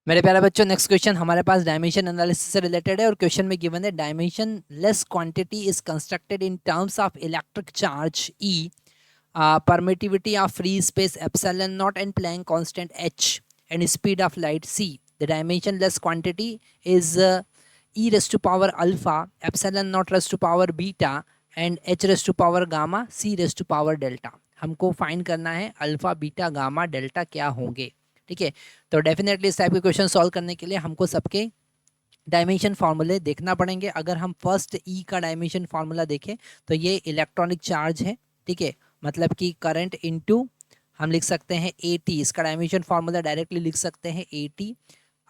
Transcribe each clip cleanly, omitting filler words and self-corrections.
मेरे प्यारे बच्चों, नेक्स्ट क्वेश्चन हमारे पास डायमेंशन एनालिसिस से रिलेटेड है और क्वेश्चन में गिवन है dimension less quantity is constructed in terms of electric charge E, permittivity of free space epsilon naught and Planck constant h and speed of light c. The dimensionless quantity is e raised to power alpha, epsilon naught raised to power beta and h raised to power gamma, c raised to power delta. हमको find करना है alpha beta gamma delta क्या होंगे। ठीक है, तो definitely इस type के क्वेश्चन सॉल्व करने के लिए हमको सबके डायमेंशन फार्मूले देखना पड़ेंगे। अगर हम फर्स्ट ई का डायमेंशन फार्मूला देखें तो ये इलेक्ट्रॉनिक चार्ज है। ठीक है, मतलब कि करंट इनटू हम लिख सकते हैं AT, इसका डायमेंशन फार्मूला डायरेक्टली लिख सकते हैं AT।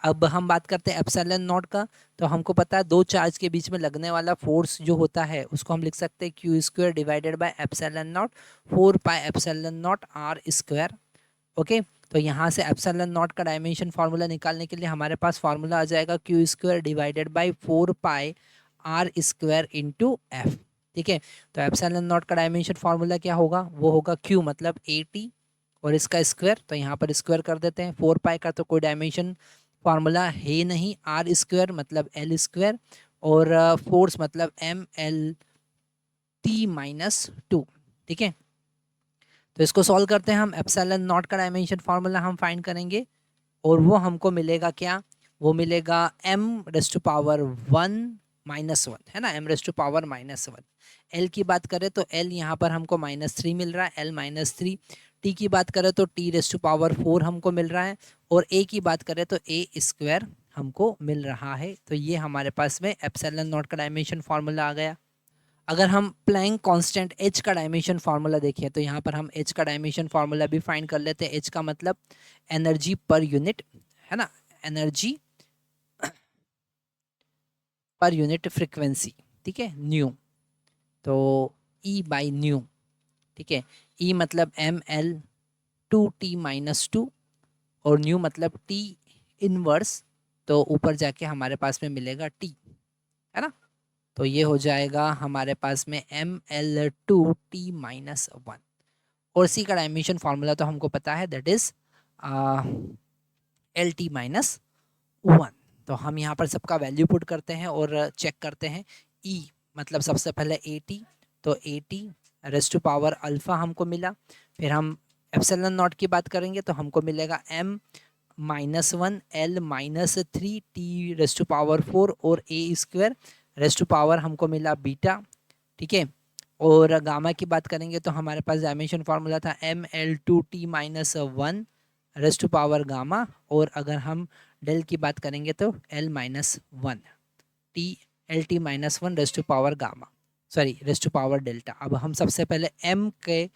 अब हम बात करते हैं एप्सिलॉन नॉट का, तो हमको पता है दो चार्ज के बीच में लगने वाला फोर्स जो होता है उसको हम लिख सकते हैं q square divided by epsilon naught 4 pi epsilon naught r square. Okay, तो यहाँ से एप्सिलॉन नॉट का डायमेंशन फार्मूला निकालने के लिए हमारे पास फार्मूला आ जाएगा q square divided by 4 pi r square into f. ठीक है, तो एप्सिलॉन नॉट का डायमेंशन फार्मूला क्या होगा, वो होगा क्यू मतलब AT और इसका स्क्वायर, तो यहाँ पर स्क्वायर कर देते हैं। 4 पाई का तो कोई डायमेंशन फार्मूला है नहीं, आर स्क्वायर मतलब L स्क्वायर और फोर्स मतलब MLT-2। ठीक है, तो इसको सॉल्व करते हैं हम। एप्सिलॉन नॉट का डायमेंशन फार्मूला हम फाइंड करेंगे और वो हमको मिलेगा क्या, वो मिलेगा m रेज़ टू पावर 1 - 1 है ना, m raise to power -1। l की बात करें तो l यहाँ पर हमको -3 मिल रहा है, l -3। t की बात करें तो t रेज़ टू पावर 4 हमको मिल रहा है और a की बात करें तो a स्क्वायर हमको मिल रहा है। तो ये हमारे पास में एप्सिलॉन नॉट का डायमेंशन फार्मूला आ गया। अगर हम प्लैंक कांस्टेंट h का डायमेंशन फार्मूला देखें तो यहाँ पर हम h का डायमेंशन फार्मूला भी फाइंड कर लेते हैं। h का मतलब एनर्जी पर यूनिट है ना, एनर्जी पर यूनिट फ्रीक्वेंसी। ठीक है, न्यू, तो E बाई न्यू। ठीक है, E मतलब ML2T-2 और न्यू मतलब T इनवर्स, तो ऊपर जाके हमारे पास में मिलेगा T है ना, तो ये हो जाएगा हमारे पास में ML2T-1 और C का डायमेंशन फार्मूला तो हमको पता है, दैट इज LT-1। तो हम यहाँ पर सबका वैल्यू पुट करते हैं और चेक करते हैं। E मतलब सबसे पहले AT, तो AT raise to power alpha हमको मिला। फिर हम एप्सिलॉन नॉट की बात करेंगे तो हमको मिलेगा M-1 L-3 T rays to power 4 और A square raise to power हमको मिला बीटा। ठीक है, और गामा की बात करेंगे तो हमारे पास डायमेंशन फार्मूला था ML2T-1 rays to power gamma, और अगर हम डेल की बात करेंगे तो L-1 LT-1 raise to power gamma, sorry raise to power delta. अब हम सबसे पहले m के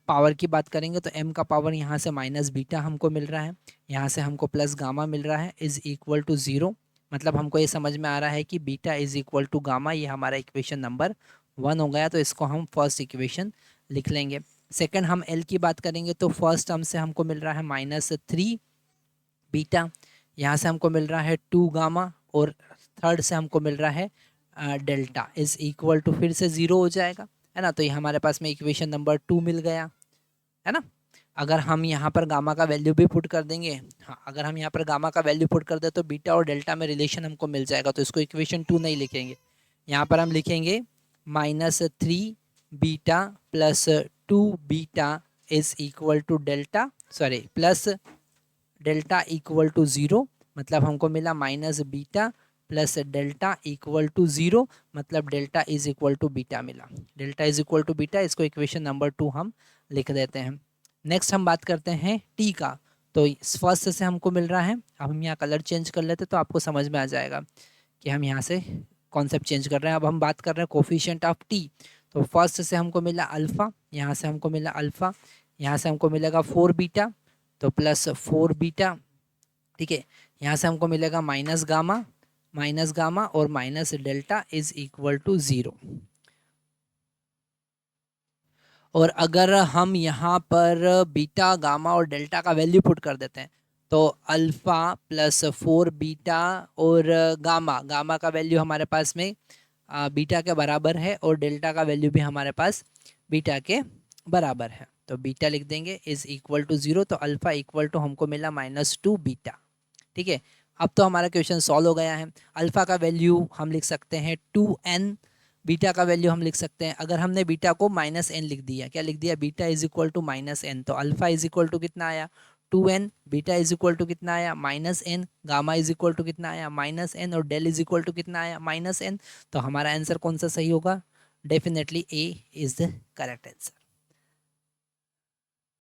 पावर की बात करेंगे तो m का पावर यहाँ से माइनस बीटा हमको मिल रहा है, यहाँ से हमको प्लस गामा मिल रहा है, इज़ इक्वल टू 0। मतलब हमको ये समझ में आ रहा है कि beta is equal to gamma, ये हमारा इक्वेशन नंबर 1 हो गया। तो इसको हम फर्स्ट इक्वेशन लिख लेंगे। सेकंड हम L की बात करेंगे तो फर्स्ट टर्म से हमको मिल रहा है -3 बीटा, यहाँ से हमको मिल रहा है 2 गामा और थर्ड से हमको मिल रहा है डेल्टा इज़ इक्वल टू फिर से 0 हो जाएगा है ना। तो ये हमारे पास में इक्वेशन नंबर 2 मिल गया है ना। अगर हम यहाँ पर गामा का वैल्यू भी पुट कर देंगे, हाँ अगर हम यहाँ पर गामा का वैल्यू पुट कर दे तो बीटा और डेल्टा में रिलेशन हमको मिल जाएगा। तो इसको इक्वेशन 2 नहीं लिखेंगे, यहाँ पर हम लिखेंगे -3 beta plus 2 beta is equal to delta, sorry plus delta equal to 0। मतलब हमको मिला minus beta plus delta equal to 0, मतलब delta is equal to beta मिला। Delta is equal to beta, इसको इक्वेशन नंबर 2 हम लिख देते हैं। नेक्स्ट हम बात करते हैं टी का, तो फर्स्ट से हमको मिल रहा है। अब हम यहाँ कलर चेंज कर लेते तो आपको समझ में आ जाएगा कि हम यहाँ से कॉन्सेप्ट चेंज कर रहे हैं। अब हम बात कर रहे हैं कोफिशिएंट ऑफ टी, तो फर्स्ट से हमको मिला अल्फ़ा, यहाँ से हमको मिला अल्फ़ा, यहाँ से हमको मिलेगा 4 बीटा तो प्लस 4 बीटा। ठीक है, यहाँ से हमको मिलेगा माइनस गामा और minus delta is equal to 0। और अगर हम यहाँ पर बीटा गामा और डेल्टा का वैल्यू पुट कर देते हैं तो अल्फ़ा प्लस 4 बीटा और गामा का वैल्यू हमारे पास में बीटा के बराबर है और डेल्टा का वैल्यू भी हमारे पास बीटा के बराबर है। तो बीटा लिख देंगे इज़ इक्वल टू 0, तो अल्फ़ा इक्वल टू हमको मिला -2 बीटा। ठीक है, अब तो हमारा क्वेश्चन सॉल्व हो गया है। अल्फ़ा का वैल्यू हम लिख सकते हैं 2n, बीटा का वैल्यू हम लिख सकते हैं, अगर हमने बीटा को -n लिख दिया, क्या लिख दिया, beta is equal to -n, तो अल्फ़ा इज इक्वल टू कितना आया 2n, beta is equal to कितना आया -n, gamma is equal to कितना आया -n, और डेल इज इक्वल टू कितना आया -n। तो हमारा आंसर कौन सा सही होगा, definitely A is the correct answer.